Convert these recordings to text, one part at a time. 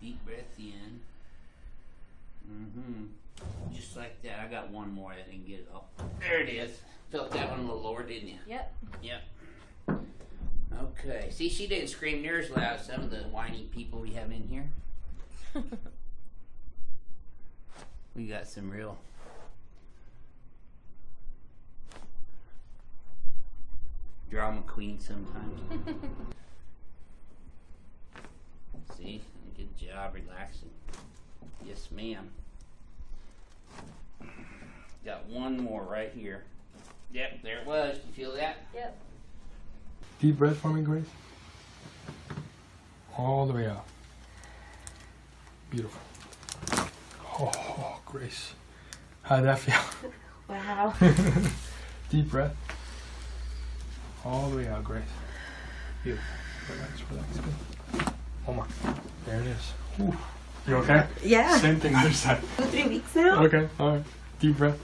deep breath in. Just like that. I got one more. I didn't get it all. There it is. Felt that one a little lower, didn't you? Yep. Yep. Okay. See, she didn't scream near as loud as some of the whiny people we have in here. We got some real drama queens sometimes. See? Good job relaxing. Yes, ma'am. Got one more right here. Yep, there it was. You feel that? Yep. Deep breath for me, Grace. All the way out. Beautiful. Oh, Grace. How'd that feel? Wow. Deep breath. All the way out, Grace. Beautiful. Relax, relax. Good. One more. There it is. Whew. You okay? Yeah. Same thing other side. 3 weeks now. Okay, alright. Deep breath.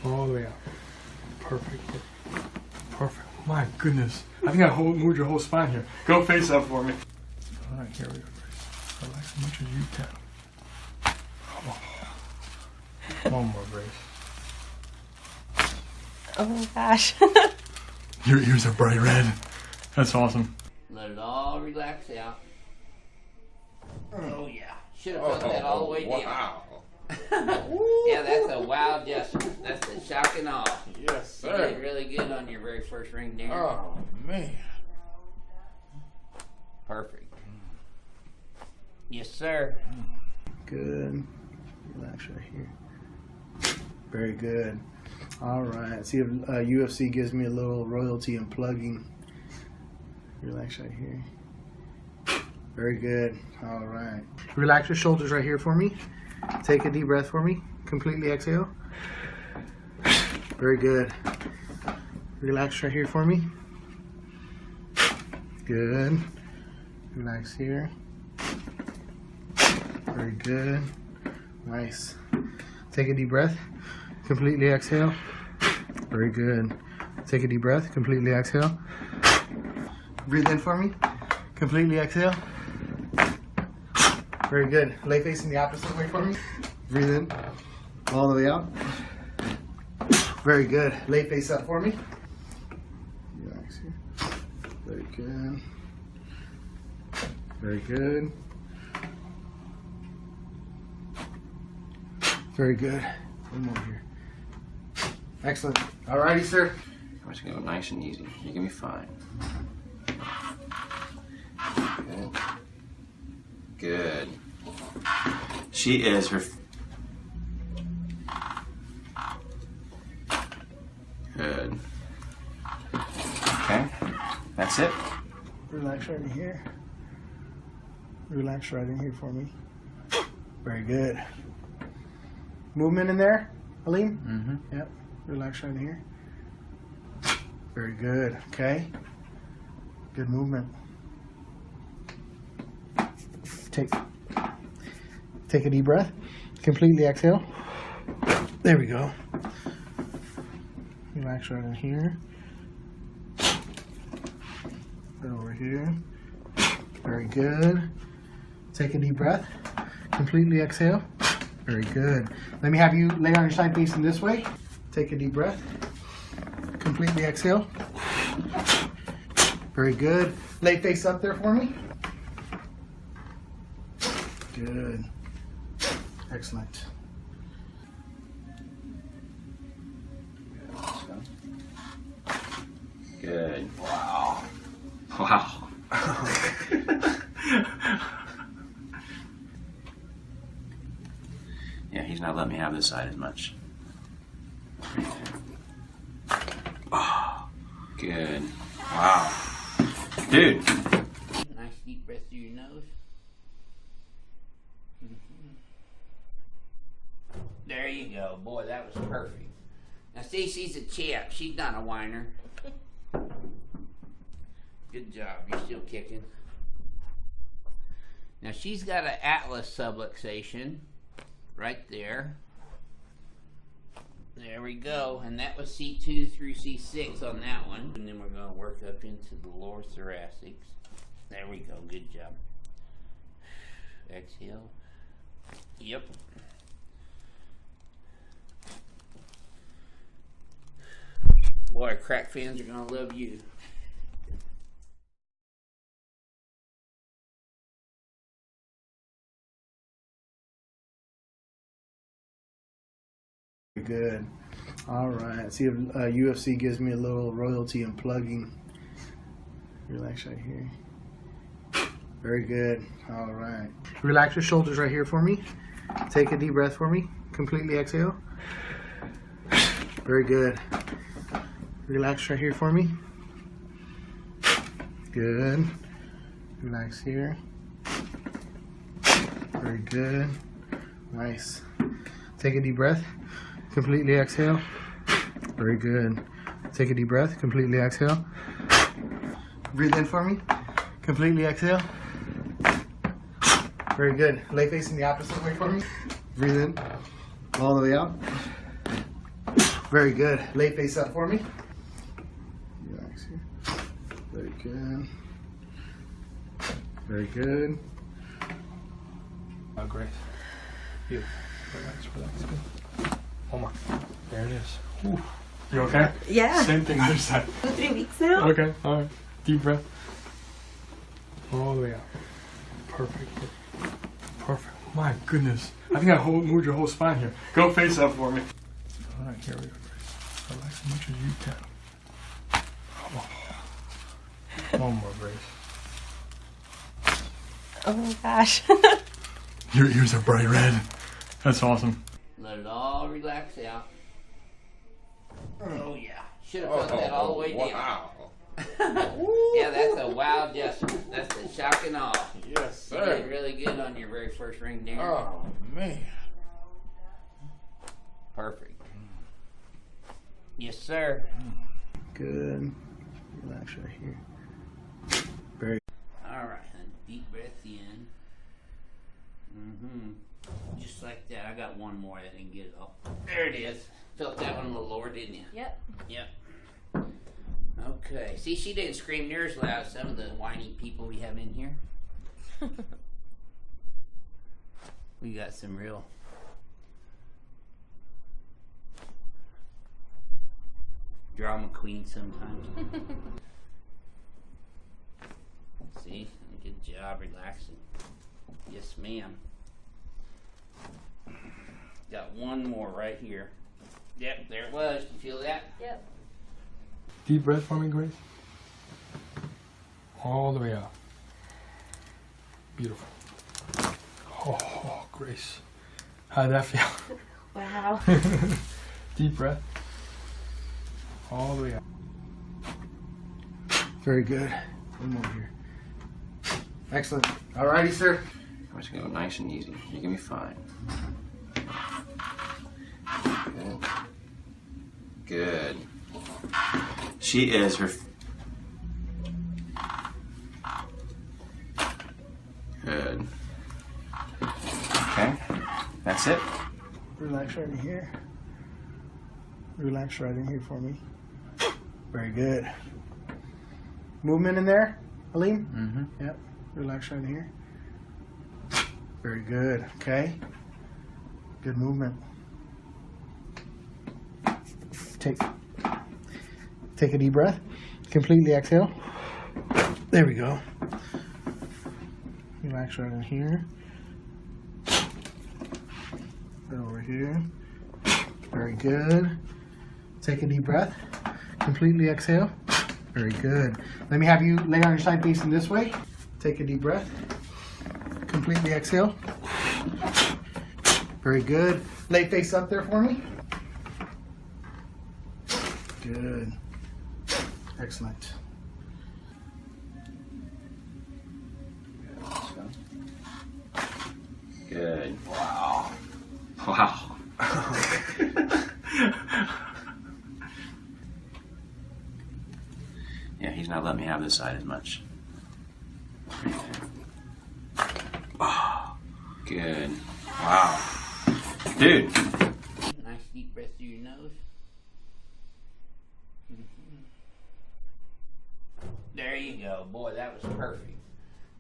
All the way out. Perfect. Perfect. My goodness. I think I moved your whole spine here. Go face up for me. Alright, here we go, Grace. Relax as much as you can. Oh. One more, Grace. Oh my gosh. Your ears are bright red. That's awesome. Let it all relax out. Oh, yeah. Should have felt that all the way down. Wow. Yeah, that's a wow gesture. That's a shock and awe. Yes, You sir. did really good on your very first ring there. Oh, man. Perfect. Yes, sir. Good. Relax right here. Very good. All right. See if UFC gives me a little royalty and plugging. Relax right here. Very good. All right. Relax your shoulders right here for me. Take a deep breath for me. Completely exhale. Very good. Relax right here for me. Good. Relax here. Very good. Nice. Take a deep breath. Completely exhale. Very good. Take a deep breath. Completely exhale. Breathe in for me. Completely exhale. Very good. Lay facing the opposite way for me. Breathe in. All the way out. Very good. Lay face up for me. Relax here. Very good. Very good. Very good. One more here. Excellent. Alrighty, sir. I'm just gonna go nice and easy. You're gonna be fine. Good. Good. She is her. Good. Okay. That's it. Relax right in here. Relax right in here for me. Very good. Movement in there, Aline? Mm-hmm. Yep. Relax right in here. Very good. Okay. Good movement. Take a deep breath. Completely exhale. There we go. Relax right in here. Right over here. Very good. Take a deep breath. Completely exhale. Very good. Let me have you lay on your side facing this way. Take a deep breath. Completely exhale. Very good. Lay face up there for me. Good. Excellent. Good. Wow. Wow. Yeah, he's not letting me have this side as much. Oh, good. Wow. Dude. Nice deep breath through your nose. There you go. Boy, that was perfect. Now, see, she's a champ. She's not a whiner. Good job. You're still kicking. Now, she's got an atlas subluxation right there. There we go. And that was C2 through C6 on that one. And then we're going to work up into the lower thoracics. There we go. Good job. Exhale. Yep. Boy, crack fans are gonna love you. Good. All right. See if UFC gives me a little royalty and plugging. Relax right here. Very good. All right. Relax your shoulders right here for me. Take a deep breath for me. Completely exhale. Very good. Relax right here for me. Good. Relax here. Very good. Nice. Take a deep breath. Completely exhale. Very good. Take a deep breath. Completely exhale. Breathe in for me. Completely exhale. Very good. Lay facing the opposite way for me. Breathe in. All the way out. Very good. Lay face up for me. Relax here. Very good. Very good. Oh, great. Beautiful. Relax, relax. Good. One more. There it is. Whew. You okay? Yeah. Same thing other side. 3 weeks now. Okay, alright. Deep breath. All the way out. Perfect. Perfect. My goodness. I think I moved your whole spine here. Go face up for me. Alright, here we go, Grace. Relax as much as you can. Oh. One more, Grace. Oh my gosh. Your ears are bright red. That's awesome. Let it all relax out. Oh yeah. Should have done that all the way down. Wow. Yeah, that's a wow adjustment. That's a shock and awe. Yes, You sir. did really good on your very first ring there. Oh, man. Perfect. Yes, sir. Good. Relax right here. Very All right, then. Deep breath in. Just like that. I got one more. I didn't get it all. There it is. Felt that one a little lower, didn't you? Yep. Yep. Okay. See, she didn't scream near as loud as some of the whiny people we have in here. We got some real drama queens sometimes. See? Good job relaxing. Yes, ma'am. Got one more right here. Yep, there it was. You feel that? Yep. Deep breath for me, Grace. All the way out. Beautiful. Oh, Grace. How'd that feel? Wow. Deep breath. All the way out. Very good. One more here. Excellent. Alrighty, sir. I'm just gonna go nice and easy. You're gonna be fine. Good. Good. She is her. Good. Okay. That's it. Relax right in here. Relax right in here for me. Very good. Movement in there, Aleem? Mm-hmm. Yep. Relax right in here. Very good. Okay. Good movement. Take a deep breath. Completely exhale. There we go. Relax right in here. Right over here. Very good. Take a deep breath. Completely exhale. Very good. Let me have you lay on your side facing this way. Take a deep breath. Completely exhale. Very good. Lay face up there for me. Good. Excellent. Good. Wow. Wow. Yeah, he's not letting me have this side as much. Oh, good. Wow. Dude. Nice deep breath through your nose. There you go. Boy, that was perfect.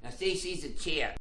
Now see, she's a champ.